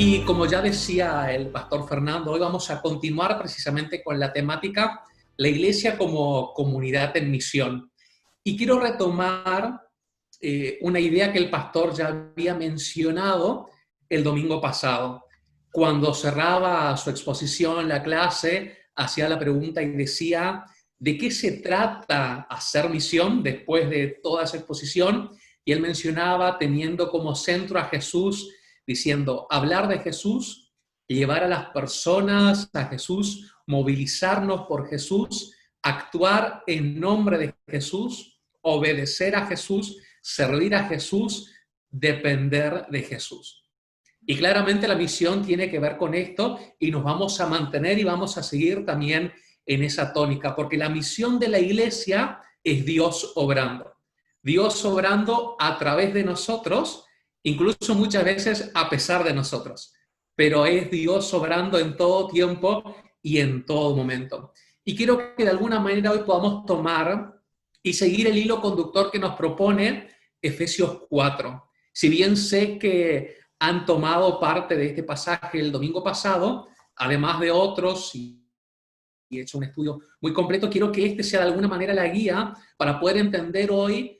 Y como ya decía el pastor Fernando, hoy vamos a continuar precisamente con la temática la iglesia como comunidad en misión. Y quiero retomar una idea que el pastor ya había mencionado el domingo pasado. Cuando cerraba su exposición, la clase, hacía la pregunta y decía, ¿de qué se trata hacer misión después de toda esa exposición? Y él mencionaba teniendo como centro a Jesús, diciendo, hablar de Jesús, llevar a las personas a Jesús, movilizarnos por Jesús, actuar en nombre de Jesús, obedecer a Jesús, servir a Jesús, depender de Jesús. Y claramente la misión tiene que ver con esto y nos vamos a mantener y vamos a seguir también en esa tónica, porque la misión de la iglesia es Dios obrando. Dios obrando a través de nosotros, incluso muchas veces a pesar de nosotros, pero es Dios obrando en todo tiempo y en todo momento. Y quiero que de alguna manera hoy podamos tomar y seguir el hilo conductor que nos propone Efesios 4. Si bien sé que han tomado parte de este pasaje el domingo pasado, además de otros, y he hecho un estudio muy completo, quiero que este sea de alguna manera la guía para poder entender hoy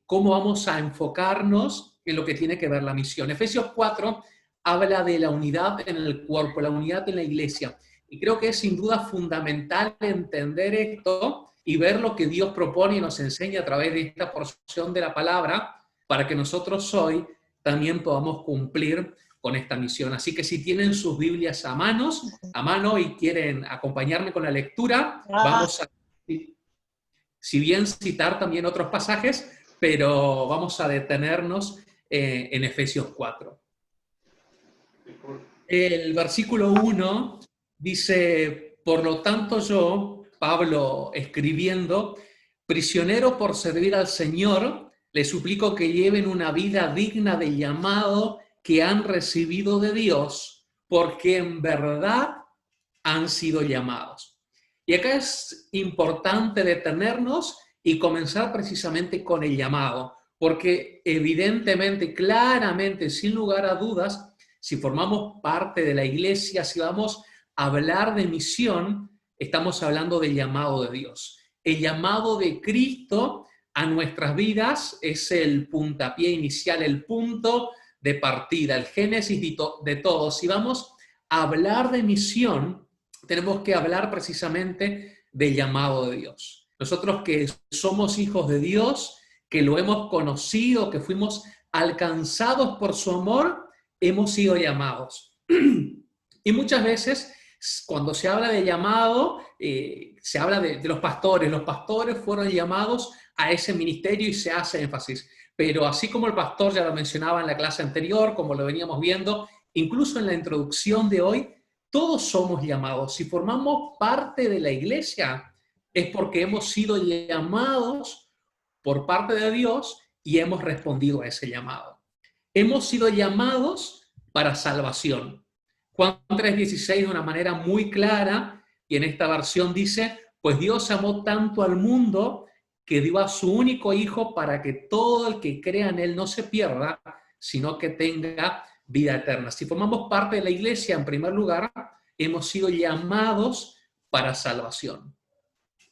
cómo vamos a enfocarnos en lo que tiene que ver la misión. Efesios 4 habla de la unidad en el cuerpo, la unidad en la iglesia. Y creo que es sin duda fundamental entender esto y ver lo que Dios propone y nos enseña a través de esta porción de la palabra para que nosotros hoy también podamos cumplir con esta misión. Así que si tienen sus Biblias a mano y quieren acompañarme con la lectura, vamos a, si bien citar también otros pasajes, pero vamos a detenernos en Efesios 4. El versículo 1 dice, por lo tanto yo, Pablo escribiendo, prisionero por servir al Señor, les suplico que lleven una vida digna del llamado que han recibido de Dios, porque en verdad han sido llamados. Y acá es importante detenernos y comenzar precisamente con el llamado, porque evidentemente, claramente, sin lugar a dudas, si formamos parte de la iglesia, si vamos a hablar de misión, estamos hablando del llamado de Dios. El llamado de Cristo a nuestras vidas es el puntapié inicial, el punto de partida, el génesis de todo. Si vamos a hablar de misión, tenemos que hablar precisamente del llamado de Dios. Nosotros que somos hijos de Dios, que lo hemos conocido, que fuimos alcanzados por su amor, hemos sido llamados. Y muchas veces, cuando se habla de llamado, se habla de los pastores. Los pastores fueron llamados a ese ministerio y se hace énfasis. Pero así como el pastor ya lo mencionaba en la clase anterior, como lo veníamos viendo, incluso en la introducción de hoy, todos somos llamados. Si formamos parte de la iglesia, es porque hemos sido llamados por parte de Dios y hemos respondido a ese llamado. Hemos sido llamados para salvación. Juan 3:16 de una manera muy clara, y en esta versión dice, pues Dios amó tanto al mundo que dio a su único Hijo para que todo el que crea en Él no se pierda, sino que tenga vida eterna. Si formamos parte de la iglesia, en primer lugar, hemos sido llamados para salvación.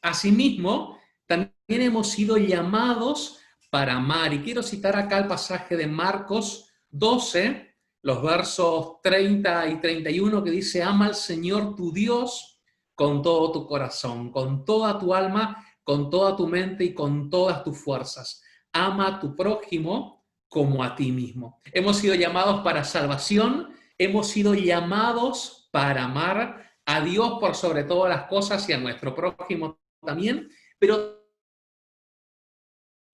Asimismo, también hemos sido llamados para amar. Y quiero citar acá el pasaje de Marcos 12, los versos 30 y 31, que dice, ama al Señor tu Dios con todo tu corazón, con toda tu alma, con toda tu mente y con todas tus fuerzas. Ama a tu prójimo como a ti mismo. Hemos sido llamados para salvación, hemos sido llamados para amar a Dios por sobre todas las cosas y a nuestro prójimo también, pero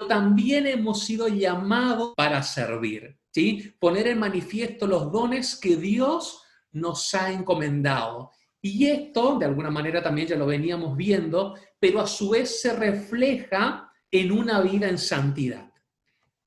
también hemos sido llamados para servir, ¿sí? Poner en manifiesto los dones que Dios nos ha encomendado. Y esto, de alguna manera, también ya lo veníamos viendo, pero a su vez se refleja en una vida en santidad.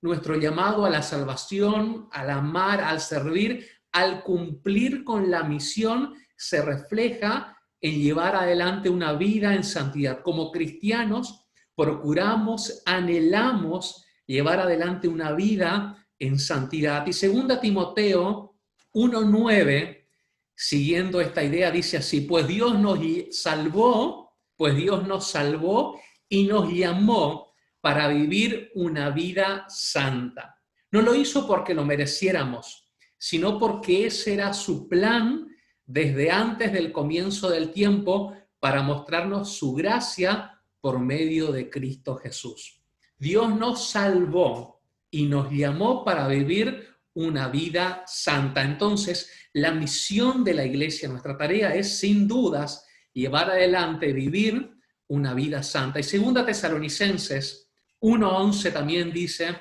Nuestro llamado a la salvación, al amar, al servir, al cumplir con la misión, se refleja en llevar adelante una vida en santidad. Como cristianos, procuramos, anhelamos llevar adelante una vida en santidad. Y 2 Timoteo 1:9, siguiendo esta idea, dice así: pues Dios nos salvó y nos llamó para vivir una vida santa. No lo hizo porque lo mereciéramos, sino porque ese era su plan desde antes del comienzo del tiempo, para mostrarnos su gracia por medio de Cristo Jesús. Dios nos salvó y nos llamó para vivir una vida santa. Entonces, la misión de la iglesia, nuestra tarea es sin dudas llevar adelante, vivir una vida santa. Y 2 Tesalonicenses 1:11 también dice: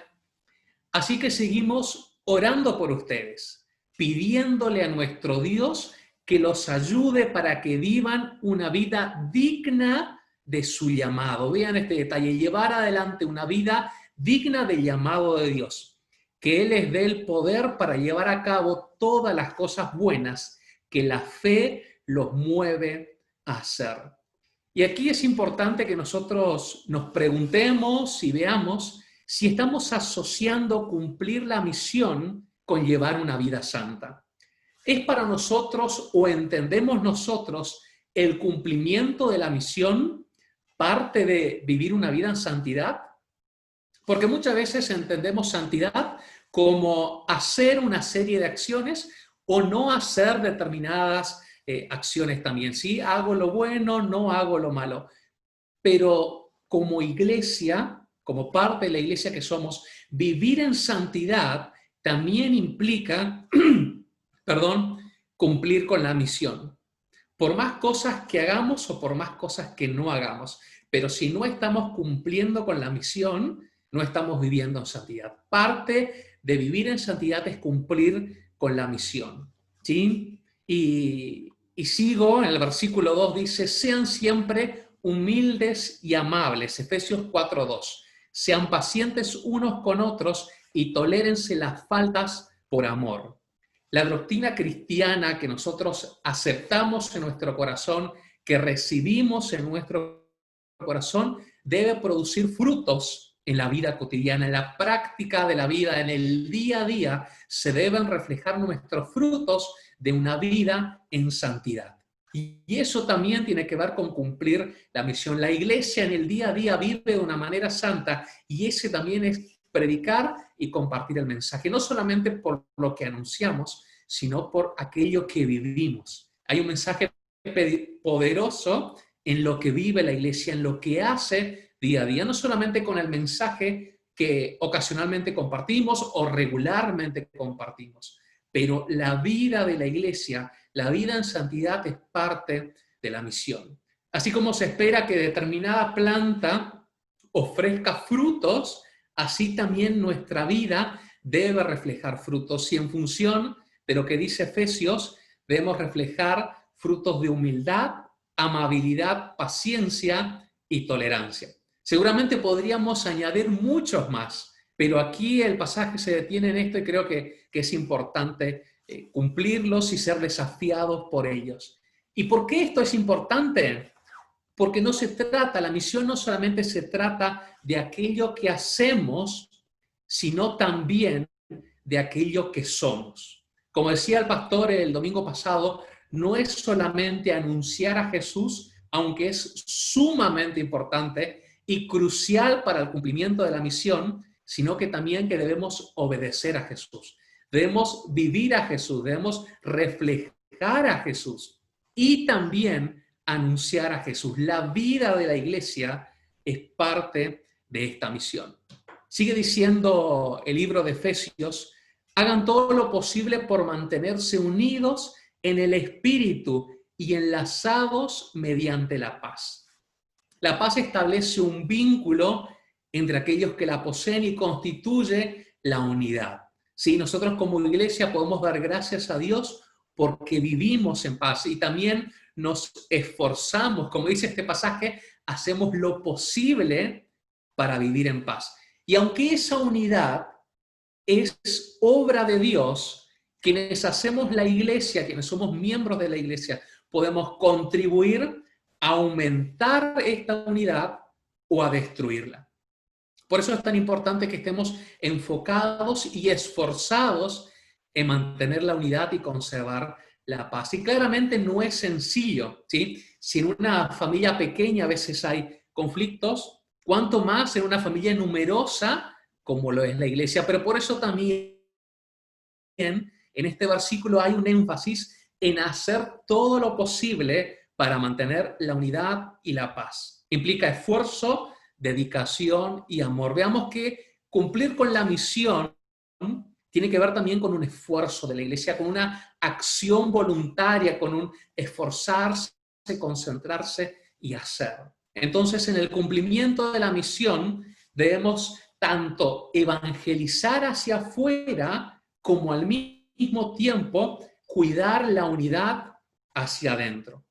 así que seguimos orando por ustedes, pidiéndole a nuestro Dios que los ayude para que vivan una vida digna de su llamado. Vean este detalle: llevar adelante una vida digna del llamado de Dios. Que Él les dé el poder para llevar a cabo todas las cosas buenas que la fe los mueve a hacer. Y aquí es importante que nosotros nos preguntemos y veamos si estamos asociando cumplir la misión con llevar una vida santa. ¿Es para nosotros, o entendemos nosotros, el cumplimiento de la misión parte de vivir una vida en santidad? Porque muchas veces entendemos santidad como hacer una serie de acciones o no hacer determinadas acciones también. Sí, hago lo bueno, no hago lo malo. Pero como iglesia, como parte de la iglesia que somos, vivir en santidad también implica, cumplir con la misión. Por más cosas que hagamos o por más cosas que no hagamos. Pero si no estamos cumpliendo con la misión, no estamos viviendo en santidad. Parte de vivir en santidad es cumplir con la misión. ¿Sí? Y sigo, en el versículo 2 dice: sean siempre humildes y amables. Efesios 4:2. Sean pacientes unos con otros y tolérense las faltas por amor. La doctrina cristiana que nosotros aceptamos en nuestro corazón, que recibimos en nuestro corazón, debe producir frutos en la vida cotidiana, en la práctica de la vida, en el día a día, se deben reflejar nuestros frutos de una vida en santidad. Y eso también tiene que ver con cumplir la misión. La iglesia en el día a día vive de una manera santa, y ese también es predicar y compartir el mensaje, no solamente por lo que anunciamos, sino por aquello que vivimos. Hay un mensaje poderoso en lo que vive la iglesia, en lo que hace día a día, no solamente con el mensaje que ocasionalmente compartimos o regularmente compartimos, pero la vida de la iglesia, la vida en santidad, es parte de la misión. Así como se espera que determinada planta ofrezca frutos, así también nuestra vida debe reflejar frutos. Y en función de lo que dice Efesios, debemos reflejar frutos de humildad, amabilidad, paciencia y tolerancia. Seguramente podríamos añadir muchos más, pero aquí el pasaje se detiene en esto, y creo que es importante cumplirlos y ser desafiados por ellos. ¿Y por qué esto es importante? Porque no se trata, la misión no solamente se trata de aquello que hacemos, sino también de aquello que somos. Como decía el pastor el domingo pasado, no es solamente anunciar a Jesús, aunque es sumamente importante y crucial para el cumplimiento de la misión, sino que también que debemos obedecer a Jesús. Debemos vivir a Jesús, debemos reflejar a Jesús y también anunciar a Jesús. La vida de la iglesia es parte de esta misión. Sigue diciendo el libro de Efesios: hagan todo lo posible por mantenerse unidos en el Espíritu y enlazados mediante la paz. La paz establece un vínculo entre aquellos que la poseen y constituye la unidad. Sí, nosotros como iglesia podemos dar gracias a Dios porque vivimos en paz, y también nos esforzamos, como dice este pasaje, hacemos lo posible para vivir en paz. Y aunque esa unidad es obra de Dios, quienes hacemos la iglesia, quienes somos miembros de la iglesia, podemos contribuir a aumentar esta unidad o a destruirla. Por eso es tan importante que estemos enfocados y esforzados en mantener la unidad y conservar la paz. Y claramente no es sencillo, ¿sí? Si en una familia pequeña a veces hay conflictos, cuánto más en una familia numerosa como lo es la iglesia. Pero por eso también en este versículo hay un énfasis en hacer todo lo posible para mantener la unidad y la paz. Implica esfuerzo, dedicación y amor. Veamos que cumplir con la misión tiene que ver también con un esfuerzo de la iglesia, con una acción voluntaria, con un esforzarse, concentrarse y hacer. Entonces, en el cumplimiento de la misión, debemos tanto evangelizar hacia afuera como al mismo tiempo cuidar la unidad hacia adentro.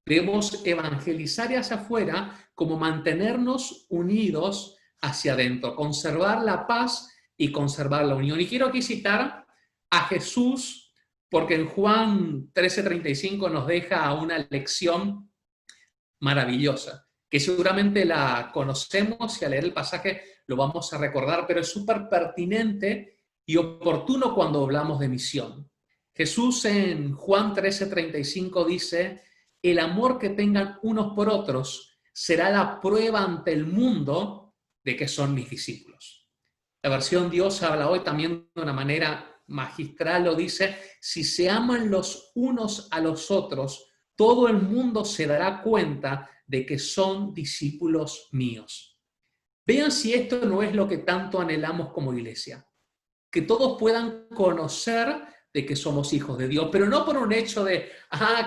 Debemos evangelizar hacia afuera como mantenernos unidos hacia adentro, conservar la paz y conservar la unión. Y quiero aquí citar a Jesús, porque en Juan 13:35 nos deja una lección maravillosa, que seguramente la conocemos y al leer el pasaje lo vamos a recordar, pero es súper pertinente y oportuno cuando hablamos de misión. Jesús en Juan 13:35 dice: el amor que tengan unos por otros será la prueba ante el mundo de que son mis discípulos. La versión Dios habla hoy también de una manera magistral, lo dice: si se aman los unos a los otros, todo el mundo se dará cuenta de que son discípulos míos. Vean si esto no es lo que tanto anhelamos como iglesia. Que todos puedan conocer de que somos hijos de Dios, pero no por un hecho de,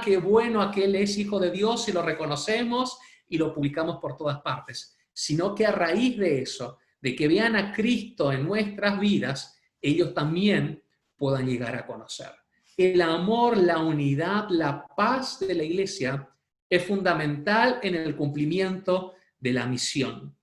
qué bueno, aquel es hijo de Dios y lo reconocemos y lo publicamos por todas partes, sino que a raíz de eso, de que vean a Cristo en nuestras vidas, ellos también puedan llegar a conocer. El amor, la unidad, la paz de la iglesia es fundamental en el cumplimiento de la misión.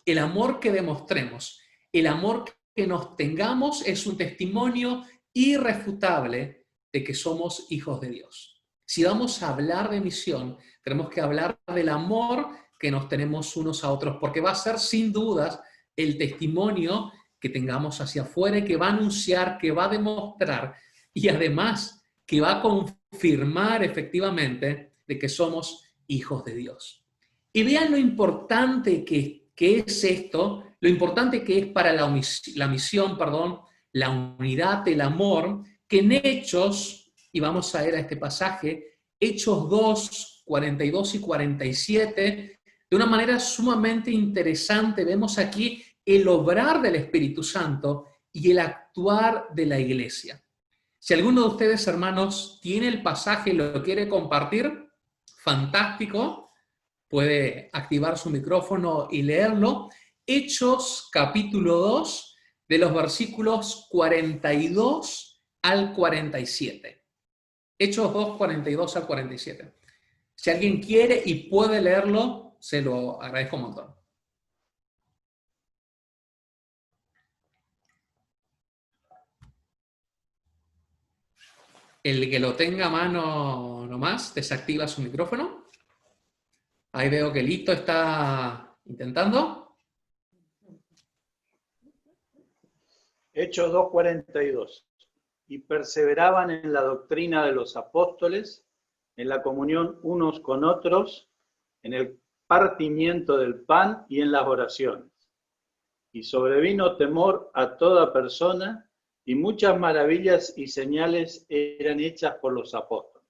El amor que demostremos, el amor que nos tengamos es un testimonio irrefutable de que somos hijos de Dios. Si vamos a hablar de misión, tenemos que hablar del amor que nos tenemos unos a otros, porque va a ser sin dudas el testimonio que tengamos hacia afuera y que va a anunciar, que va a demostrar y además que va a confirmar efectivamente de que somos hijos de Dios. Y vean lo importante que es esto, lo importante que es para la misión, la unidad, el amor, que en Hechos, y vamos a ver a este pasaje, Hechos 2, 42 y 47, de una manera sumamente interesante, vemos aquí el obrar del Espíritu Santo y el actuar de la iglesia. Si alguno de ustedes, hermanos, tiene el pasaje y lo quiere compartir, fantástico, puede activar su micrófono y leerlo. Hechos capítulo 2, de los versículos 42 al 47. Hechos 2, 42 al 47. Si alguien quiere y puede leerlo, se lo agradezco un montón. El que lo tenga a mano nomás, desactiva su micrófono. Ahí veo que Lito está intentando. Hechos 2:42. Y perseveraban en la doctrina de los apóstoles, en la comunión unos con otros, en el partimiento del pan y en las oraciones. Y sobrevino temor a toda persona, y muchas maravillas y señales eran hechas por los apóstoles.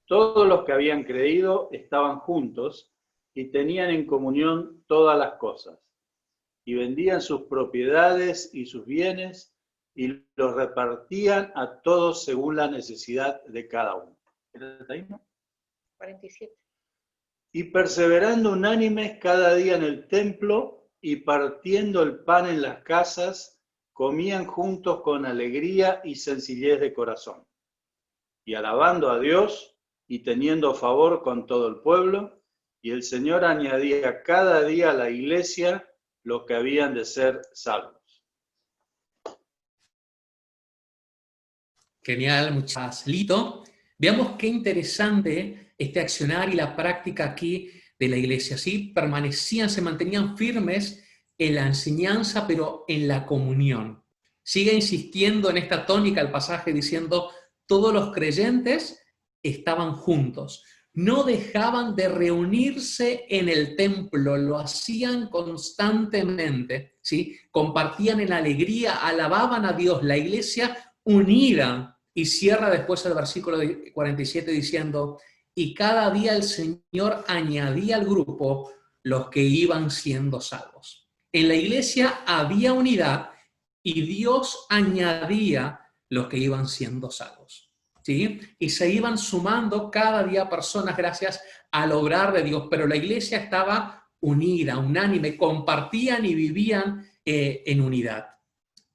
Todos los que habían creído estaban juntos y tenían en comunión todas las cosas, y vendían sus propiedades y sus bienes y los repartían a todos según la necesidad de cada uno. ¿Era ahí, no? 47. Y perseverando unánimes cada día en el templo y partiendo el pan en las casas, comían juntos con alegría y sencillez de corazón, y alabando a Dios y teniendo favor con todo el pueblo, y el Señor añadía cada día a la iglesia los que habían de ser salvos. Genial, muchas gracias, Lito. Veamos qué interesante este accionar y la práctica aquí de la iglesia. ¿Sí? Permanecían, se mantenían firmes en la enseñanza, pero en la comunión. Sigue insistiendo en esta tónica el pasaje diciendo, todos los creyentes estaban juntos. No dejaban de reunirse en el templo, lo hacían constantemente, ¿sí? Compartían en alegría, alababan a Dios, la iglesia unida. Y cierra después el versículo 47 diciendo, y cada día el Señor añadía al grupo los que iban siendo salvos. En la iglesia había unidad y Dios añadía los que iban siendo salvos. ¿Sí? Y se iban sumando cada día personas gracias al obrar de Dios, pero la iglesia estaba unida, unánime, compartían y vivían en unidad.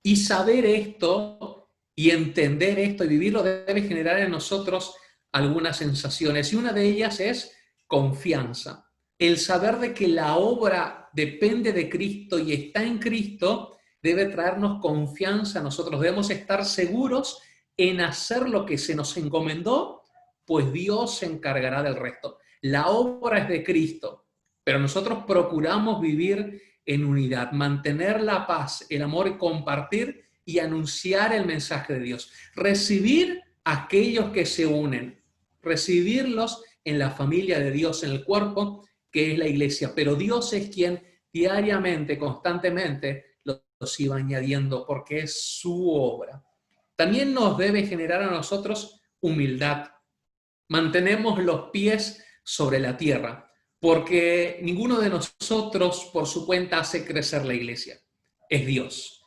Y saber esto y entender esto y vivirlo debe generar en nosotros algunas sensaciones, y una de ellas es confianza. El saber de que la obra depende de Cristo y está en Cristo debe traernos confianza a nosotros. Debemos estar seguros en hacer lo que se nos encomendó, pues Dios se encargará del resto. La obra es de Cristo, pero nosotros procuramos vivir en unidad, mantener la paz, el amor, compartir y anunciar el mensaje de Dios. Recibir a aquellos que se unen, recibirlos en la familia de Dios, en el cuerpo que es la iglesia, pero Dios es quien diariamente, constantemente los iba añadiendo porque es su obra. También nos debe generar a nosotros humildad. Mantenemos los pies sobre la tierra, porque ninguno de nosotros por su cuenta hace crecer la iglesia. Es Dios.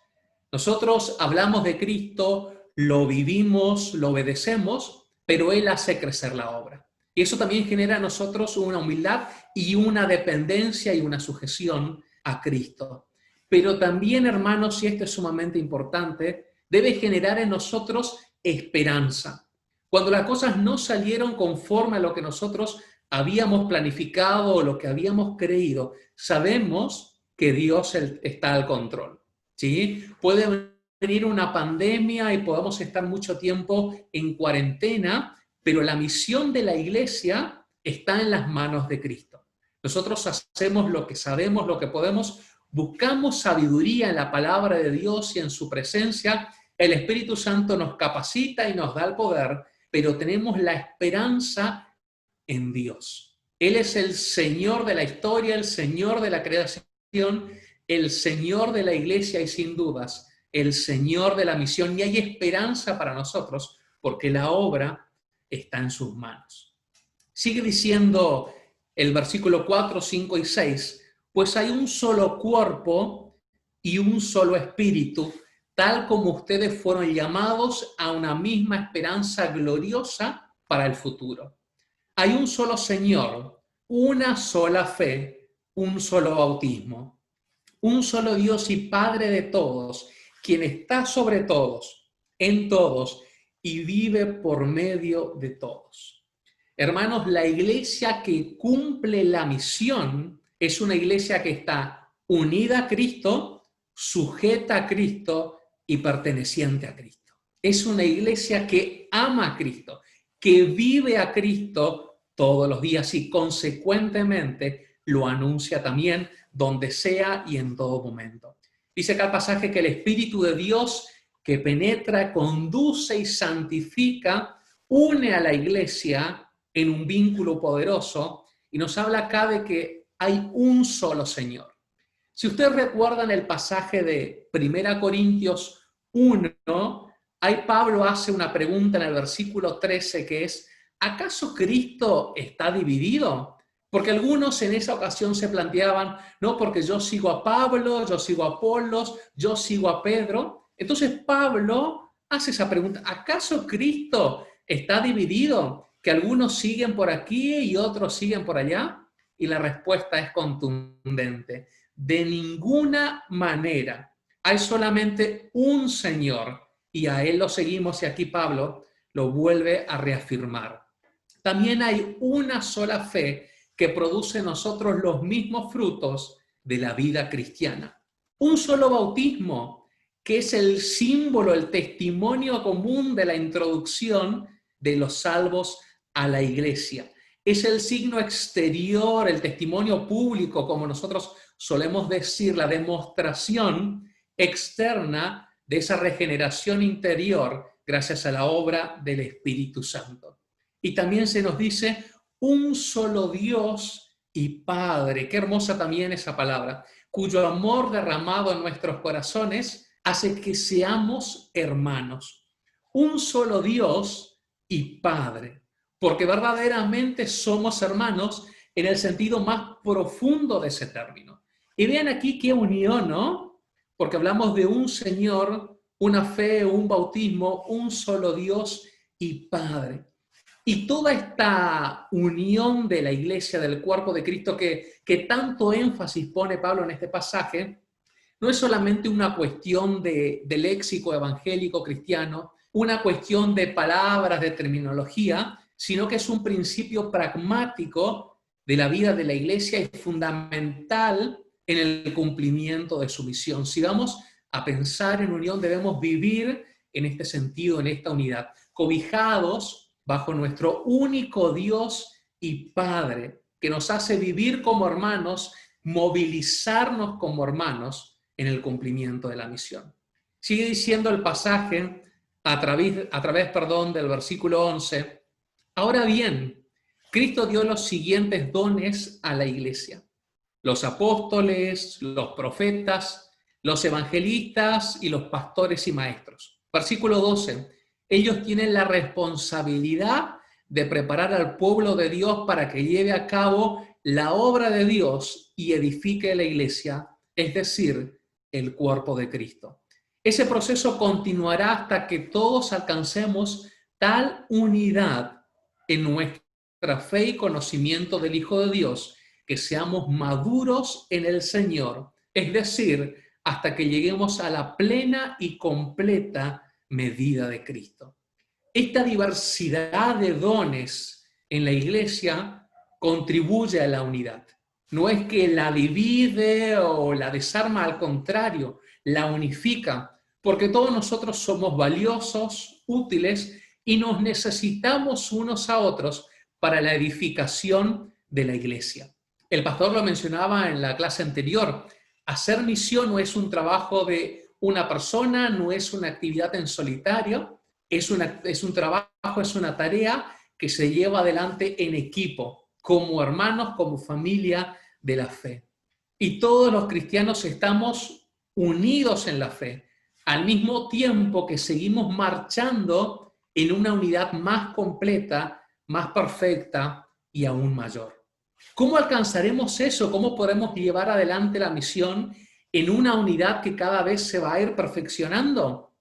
Nosotros hablamos de Cristo, lo vivimos, lo obedecemos, pero Él hace crecer la obra. Y eso también genera a nosotros una humildad y una dependencia y una sujeción a Cristo. Pero también, hermanos, y esto es sumamente importante, debe generar en nosotros esperanza. Cuando las cosas no salieron conforme a lo que nosotros habíamos planificado o lo que habíamos creído, sabemos que Dios está al control, ¿sí? Puede venir una pandemia y podamos estar mucho tiempo en cuarentena, pero la misión de la iglesia está en las manos de Cristo. Nosotros hacemos lo que sabemos, lo que podemos, buscamos sabiduría en la palabra de Dios y en su presencia. El Espíritu Santo nos capacita y nos da el poder, pero tenemos la esperanza en Dios. Él es el Señor de la historia, el Señor de la creación, el Señor de la iglesia y sin dudas, el Señor de la misión. Y hay esperanza para nosotros porque la obra está en sus manos. Sigue diciendo el versículo 4, 5 y 6, pues hay un solo cuerpo y un solo espíritu, tal como ustedes fueron llamados a una misma esperanza gloriosa para el futuro. Hay un solo Señor, una sola fe, un solo bautismo, un solo Dios y Padre de todos, quien está sobre todos, en todos y vive por medio de todos. Hermanos, la iglesia que cumple la misión es una iglesia que está unida a Cristo, sujeta a Cristo y perteneciente a Cristo. Es una iglesia que ama a Cristo, que vive a Cristo todos los días y consecuentemente lo anuncia también donde sea y en todo momento. Dice acá el pasaje que el Espíritu de Dios que penetra, conduce y santifica, une a la iglesia en un vínculo poderoso y nos habla acá de que hay un solo Señor. Si ustedes recuerdan el pasaje de 1 Corintios 1, ahí Pablo hace una pregunta en el versículo 13 que es, ¿acaso Cristo está dividido? Porque algunos en esa ocasión se planteaban, no, porque yo sigo a Pablo, yo sigo a Apolos, yo sigo a Pedro. Entonces Pablo hace esa pregunta, ¿acaso Cristo está dividido? ¿Que algunos siguen por aquí y otros siguen por allá? Y la respuesta es contundente. De ninguna manera. Hay solamente un Señor y a Él lo seguimos y aquí Pablo lo vuelve a reafirmar. También hay una sola fe que produce en nosotros los mismos frutos de la vida cristiana. Un solo bautismo, que es el símbolo, el testimonio común de la introducción de los salvos a la iglesia. Es el signo exterior, el testimonio público, como nosotros solemos decir, la demostración externa de esa regeneración interior gracias a la obra del Espíritu Santo. Y también se nos dice un solo Dios y Padre. Qué hermosa también esa palabra, cuyo amor derramado en nuestros corazones hace que seamos hermanos. Un solo Dios y Padre, porque verdaderamente somos hermanos en el sentido más profundo de ese término. Y vean aquí qué unión, ¿no? Porque hablamos de un Señor, una fe, un bautismo, un solo Dios y Padre. Y toda esta unión de la iglesia, del cuerpo de Cristo, que tanto énfasis pone Pablo en este pasaje, no es solamente una cuestión de léxico evangélico cristiano, una cuestión de palabras, de terminología, sino que es un principio pragmático de la vida de la iglesia y fundamental en el cumplimiento de su misión. Si vamos a pensar en unión, debemos vivir en este sentido, en esta unidad, cobijados bajo nuestro único Dios y Padre, que nos hace vivir como hermanos, movilizarnos como hermanos en el cumplimiento de la misión. Sigue diciendo el pasaje a través del versículo 11. Ahora bien, Cristo dio los siguientes dones a la iglesia: los apóstoles, los profetas, los evangelistas y los pastores y maestros. Versículo 12. Ellos tienen la responsabilidad de preparar al pueblo de Dios para que lleve a cabo la obra de Dios y edifique la iglesia, es decir, el cuerpo de Cristo. Ese proceso continuará hasta que todos alcancemos tal unidad en nuestra fe y conocimiento del Hijo de Dios, que seamos maduros en el Señor, es decir, hasta que lleguemos a la plena y completa medida de Cristo. Esta diversidad de dones en la iglesia contribuye a la unidad. No es que la divide o la desarma, al contrario, la unifica, porque todos nosotros somos valiosos, útiles y nos necesitamos unos a otros para la edificación de la iglesia. El pastor lo mencionaba en la clase anterior. Hacer misión no es un trabajo de una persona, no es una actividad en solitario, es un trabajo, es una tarea que se lleva adelante en equipo, como hermanos, como familia de la fe. Y todos los cristianos estamos unidos en la fe, al mismo tiempo que seguimos marchando en una unidad más completa, más perfecta y aún mayor. ¿Cómo alcanzaremos eso? ¿Cómo podemos llevar adelante la misión en una unidad que cada vez se va a ir perfeccionando?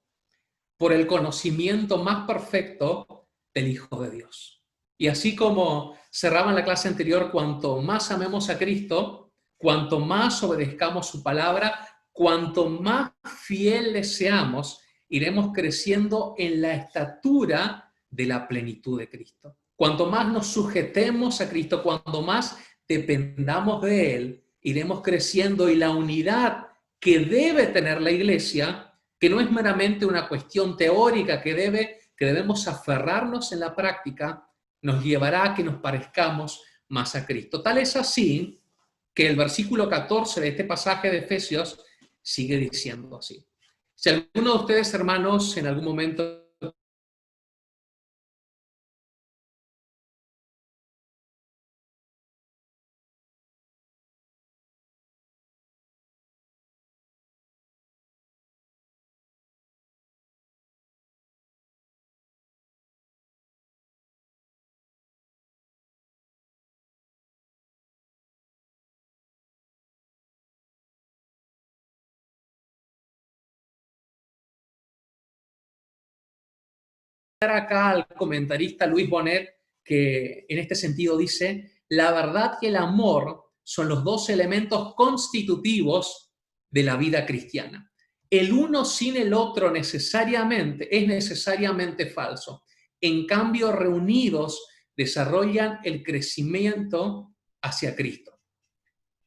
Por el conocimiento más perfecto del Hijo de Dios. Y así como cerraba en la clase anterior, cuanto más amemos a Cristo, cuanto más obedezcamos su palabra, cuanto más fieles seamos, iremos creciendo en la estatura de la plenitud de Cristo. Cuanto más nos sujetemos a Cristo, cuanto más dependamos de Él, iremos creciendo, y la unidad que debe tener la iglesia, que no es meramente una cuestión teórica que debemos aferrarnos en la práctica, nos llevará a que nos parezcamos más a Cristo. Tal es así que el versículo 14 de este pasaje de Efesios sigue diciendo así. Si alguno de ustedes, hermanos, en algún momento acá al comentarista Luis Bonet, que en este sentido dice: la verdad y el amor son los dos elementos constitutivos de la vida cristiana. El uno sin el otro es necesariamente falso. En cambio, reunidos desarrollan el crecimiento hacia Cristo.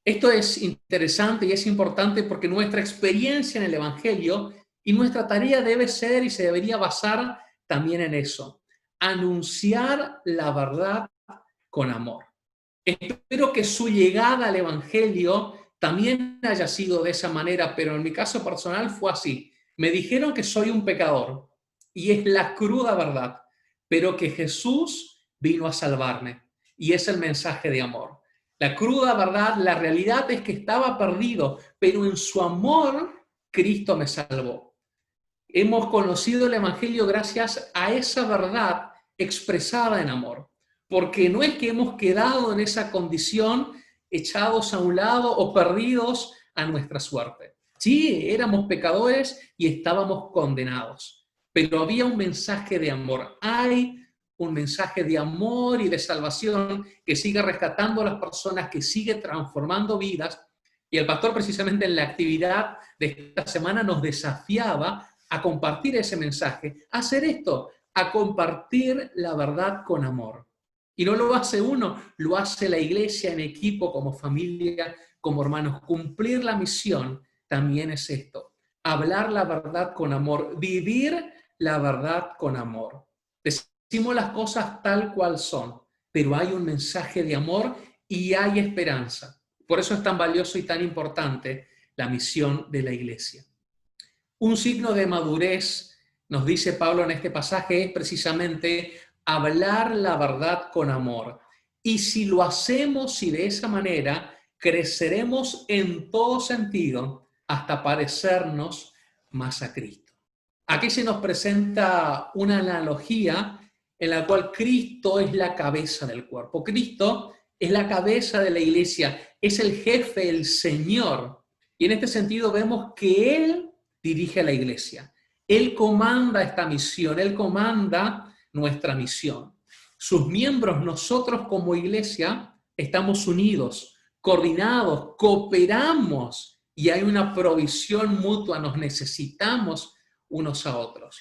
Esto es interesante y es importante porque nuestra experiencia en el Evangelio y nuestra tarea debe ser y se debería basar también en eso: anunciar la verdad con amor. Espero que su llegada al Evangelio también haya sido de esa manera, pero en mi caso personal fue así. Me dijeron que soy un pecador, y es la cruda verdad, pero que Jesús vino a salvarme, y es el mensaje de amor. La cruda verdad, la realidad es que estaba perdido, pero en su amor Cristo me salvó. Hemos conocido el Evangelio gracias a esa verdad expresada en amor, porque no es que hemos quedado en esa condición echados a un lado o perdidos a nuestra suerte. Sí, éramos pecadores y estábamos condenados, pero había un mensaje de amor. Hay un mensaje de amor y de salvación que sigue rescatando a las personas, que sigue transformando vidas. Y el pastor, precisamente en la actividad de esta semana, nos desafiaba a compartir ese mensaje, a hacer esto, a compartir la verdad con amor. Y no lo hace uno, lo hace la iglesia en equipo, como familia, como hermanos. Cumplir la misión también es esto, hablar la verdad con amor, vivir la verdad con amor. Decimos las cosas tal cual son, pero hay un mensaje de amor y hay esperanza. Por eso es tan valioso y tan importante la misión de la iglesia. Un signo de madurez, nos dice Pablo en este pasaje, es precisamente hablar la verdad con amor. Y si lo hacemos y de esa manera, creceremos en todo sentido hasta parecernos más a Cristo. Aquí se nos presenta una analogía en la cual Cristo es la cabeza del cuerpo. Cristo es la cabeza de la iglesia, es el jefe, el Señor. Y en este sentido vemos que Él dirige a la iglesia. Él comanda esta misión, Él comanda nuestra misión. Sus miembros, nosotros como iglesia, estamos unidos, coordinados, cooperamos y hay una provisión mutua, nos necesitamos unos a otros.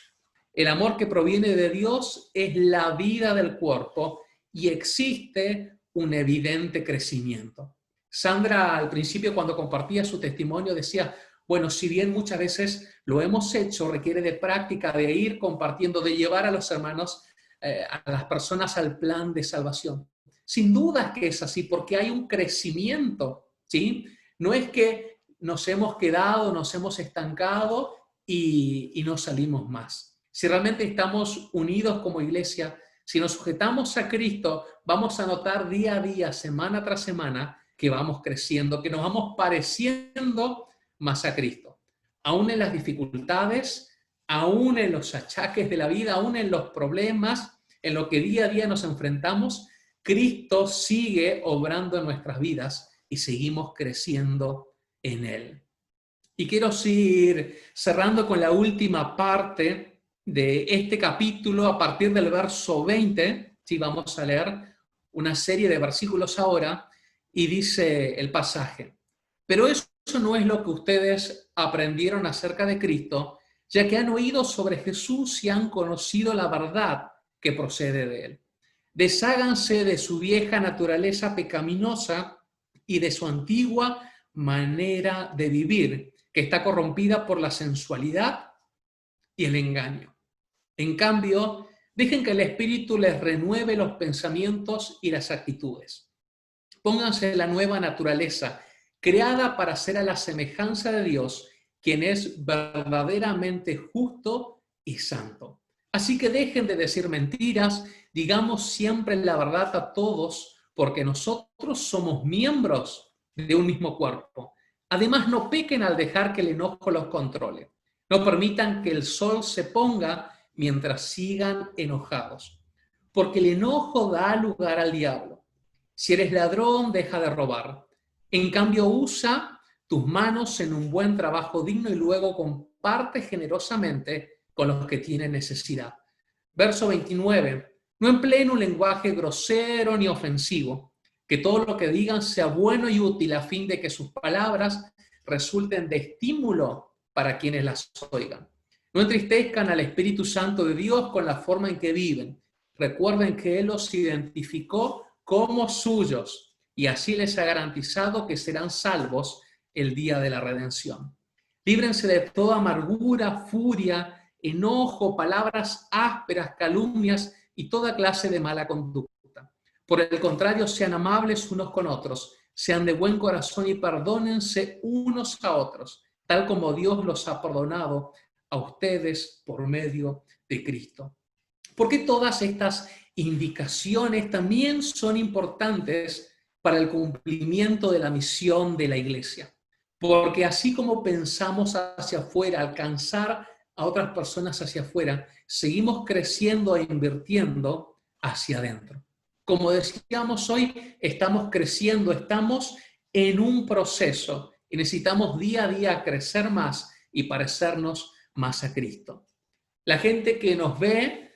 El amor que proviene de Dios es la vida del cuerpo y existe un evidente crecimiento. Sandra, al principio, cuando compartía su testimonio, decía, bueno, si bien muchas veces lo hemos hecho, requiere de práctica, de ir compartiendo, de llevar a los hermanos, a las personas al plan de salvación. Sin duda que es así, porque hay un crecimiento, ¿sí? No es que nos hemos quedado, nos hemos estancado y no salimos más. Si realmente estamos unidos como iglesia, si nos sujetamos a Cristo, vamos a notar día a día, semana tras semana, que vamos creciendo, que nos vamos pareciendo más a Cristo. Aún en las dificultades, aún en los achaques de la vida, aún en los problemas, en lo que día a día nos enfrentamos, Cristo sigue obrando en nuestras vidas y seguimos creciendo en Él. Y quiero ir cerrando con la última parte de este capítulo a partir del verso 20. Sí, vamos a leer una serie de versículos ahora y dice el pasaje: pero eso no es lo que ustedes aprendieron acerca de Cristo, ya que han oído sobre Jesús y han conocido la verdad que procede de Él. Desháganse de su vieja naturaleza pecaminosa y de su antigua manera de vivir, que está corrompida por la sensualidad y el engaño. En cambio, dejen que el Espíritu les renueve los pensamientos y las actitudes. Pónganse la nueva naturaleza, creada para ser a la semejanza de Dios, quien es verdaderamente justo y santo. Así que dejen de decir mentiras, digamos siempre la verdad a todos, porque nosotros somos miembros de un mismo cuerpo. Además, no pequen al dejar que el enojo los controle. No permitan que el sol se ponga mientras sigan enojados, porque el enojo da lugar al diablo. Si eres ladrón, deja de robar. En cambio, usa tus manos en un buen trabajo digno y luego comparte generosamente con los que tienen necesidad. Verso 29. No empleen un lenguaje grosero ni ofensivo. Que todo lo que digan sea bueno y útil a fin de que sus palabras resulten de estímulo para quienes las oigan. No entristezcan al Espíritu Santo de Dios con la forma en que viven. Recuerden que Él los identificó como suyos y así les ha garantizado que serán salvos el día de la redención. Líbrense de toda amargura, furia, enojo, palabras ásperas, calumnias y toda clase de mala conducta. Por el contrario, sean amables unos con otros, sean de buen corazón y perdónense unos a otros, tal como Dios los ha perdonado a ustedes por medio de Cristo. Porque todas estas indicaciones también son importantes para el cumplimiento de la misión de la iglesia. Porque así como pensamos hacia afuera, alcanzar a otras personas hacia afuera, seguimos creciendo e invirtiendo hacia adentro. Como decíamos hoy, estamos creciendo, estamos en un proceso y necesitamos día a día crecer más y parecernos más a Cristo. La gente que nos ve,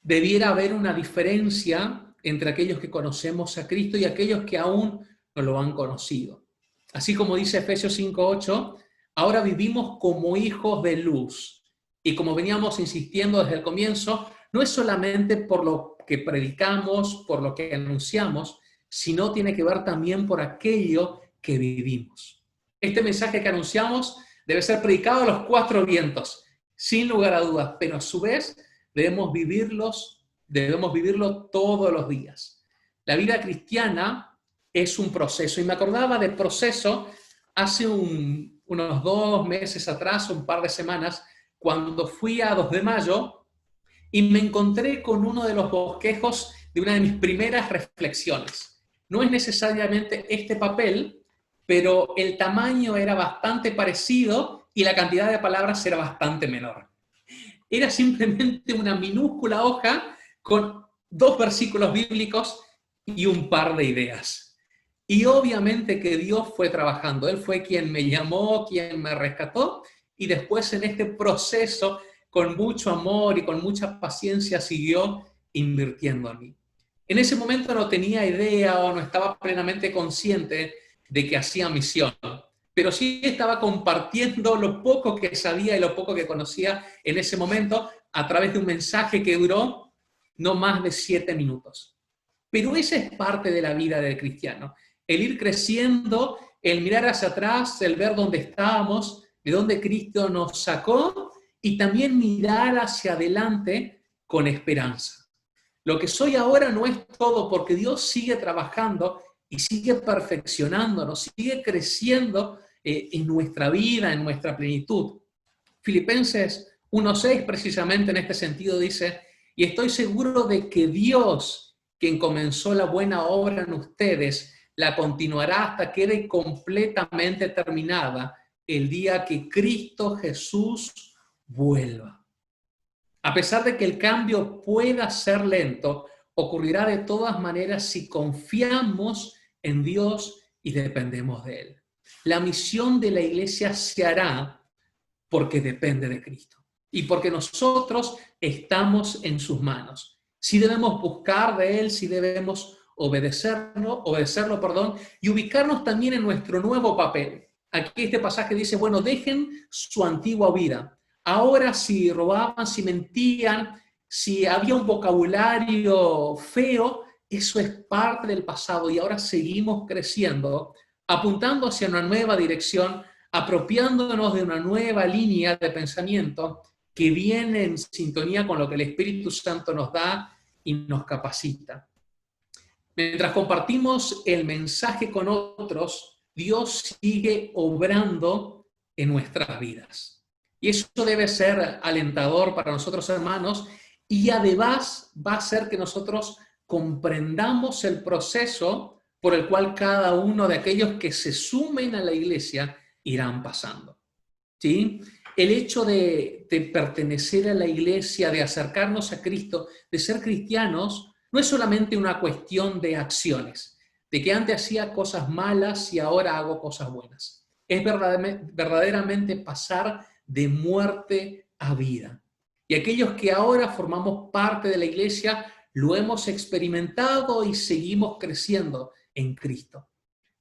debiera haber una diferencia entre aquellos que conocemos a Cristo y aquellos que aún no lo han conocido. Así como dice Efesios 5:8, ahora vivimos como hijos de luz. Y como veníamos insistiendo desde el comienzo, no es solamente por lo que predicamos, por lo que anunciamos, sino tiene que ver también por aquello que vivimos. Este mensaje que anunciamos debe ser predicado a los cuatro vientos, sin lugar a dudas, pero a su vez debemos vivirlo todos los días. La vida cristiana es un proceso, y me acordaba del proceso hace unos 2 meses atrás, un par de semanas, cuando fui a 2 de mayo y me encontré con uno de los bosquejos de una de mis primeras reflexiones. No es necesariamente este papel, pero el tamaño era bastante parecido y la cantidad de palabras era bastante menor. Era simplemente una minúscula hoja con 2 versículos bíblicos y un par de ideas. Y obviamente que Dios fue trabajando. Él fue quien me llamó, quien me rescató, y después en este proceso, con mucho amor y con mucha paciencia, siguió invirtiendo en mí. En ese momento no tenía idea o no estaba plenamente consciente de que hacía misión, pero sí estaba compartiendo lo poco que sabía y lo poco que conocía en ese momento a través de un mensaje que duró no más de 7 minutos. Pero esa es parte de la vida del cristiano, el ir creciendo, el mirar hacia atrás, el ver dónde estábamos, de dónde Cristo nos sacó, y también mirar hacia adelante con esperanza. Lo que soy ahora no es todo, porque Dios sigue trabajando y sigue perfeccionándonos, sigue creciendo en nuestra vida, en nuestra plenitud. Filipenses 1:6 precisamente en este sentido dice, y estoy seguro de que Dios, quien comenzó la buena obra en ustedes, la continuará hasta que quede completamente terminada el día que Cristo Jesús vuelva. A pesar de que el cambio pueda ser lento, ocurrirá de todas maneras si confiamos en Dios y dependemos de Él. La misión de la iglesia se hará porque depende de Cristo y porque nosotros estamos en sus manos. Si debemos buscar de Él, si debemos obedecerlo, y ubicarnos también en nuestro nuevo papel. Aquí este pasaje dice, bueno, dejen su antigua vida. Ahora si robaban, si mentían, si había un vocabulario feo, eso es parte del pasado y ahora seguimos creciendo, apuntando hacia una nueva dirección, apropiándonos de una nueva línea de pensamiento que viene en sintonía con lo que el Espíritu Santo nos da y nos capacita. Mientras compartimos el mensaje con otros, Dios sigue obrando en nuestras vidas. Y eso debe ser alentador para nosotros, hermanos, y además va a hacer que nosotros comprendamos el proceso por el cual cada uno de aquellos que se sumen a la iglesia irán pasando. ¿Sí? El hecho de pertenecer a la iglesia, de acercarnos a Cristo, de ser cristianos, no es solamente una cuestión de acciones, de que antes hacía cosas malas y ahora hago cosas buenas. Es verdaderamente pasar de muerte a vida. Y aquellos que ahora formamos parte de la iglesia, lo hemos experimentado y seguimos creciendo en Cristo.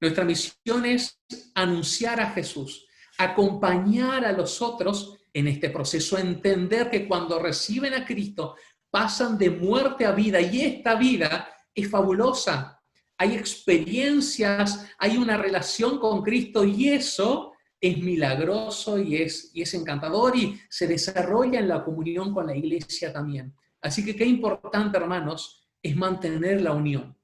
Nuestra misión es anunciar a Jesús, acompañar a los otros en este proceso, entender que cuando reciben a Cristo pasan de muerte a vida y esta vida es fabulosa. Hay experiencias, hay una relación con Cristo y eso es milagroso y es encantador y se desarrolla en la comunión con la iglesia también. Así que qué importante, hermanos, es mantener la unión,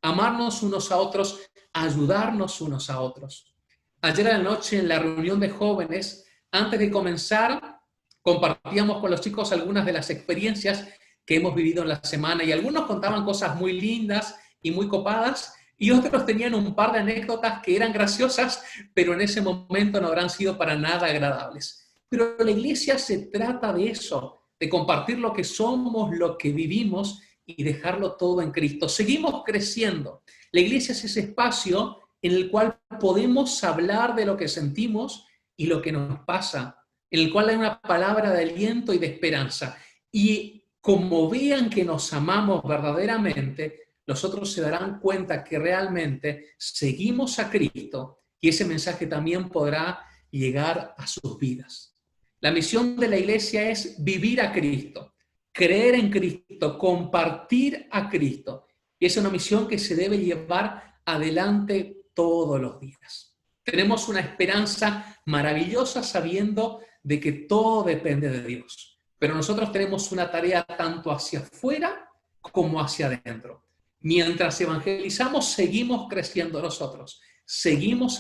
amarnos unos a otros, ayudarnos unos a otros. Ayer a la noche en la reunión de jóvenes, antes de comenzar, compartíamos con los chicos algunas de las experiencias que hemos vivido en la semana y algunos contaban cosas muy lindas y muy copadas y otros tenían un par de anécdotas que eran graciosas, pero en ese momento no habrán sido para nada agradables. Pero la iglesia se trata de eso, de compartir lo que somos, lo que vivimos y dejarlo todo en Cristo. Seguimos creciendo. La iglesia es ese espacio en el cual podemos hablar de lo que sentimos y lo que nos pasa, en el cual hay una palabra de aliento y de esperanza. Y como vean que nos amamos verdaderamente, los otros se darán cuenta que realmente seguimos a Cristo y ese mensaje también podrá llegar a sus vidas. La misión de la iglesia es vivir a Cristo, creer en Cristo, compartir a Cristo. Y es una misión que se debe llevar adelante todos los días. Tenemos una esperanza maravillosa sabiendo de que todo depende de Dios. Pero nosotros tenemos una tarea tanto hacia afuera como hacia adentro. Mientras evangelizamos, seguimos creciendo nosotros, seguimos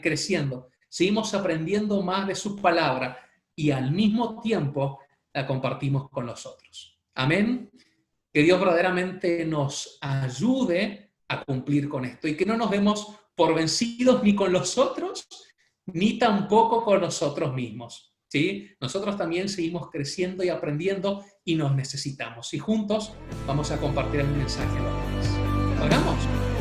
creciendo, seguimos aprendiendo más de su palabra y al mismo tiempo la compartimos con los otros. Amén. Que Dios verdaderamente nos ayude a cumplir con esto y que no nos demos por vencidos ni con los otros, ni tampoco con nosotros mismos. ¿Sí? Nosotros también seguimos creciendo y aprendiendo y nos necesitamos. Y juntos vamos a compartir el mensaje de la paz. Oramos.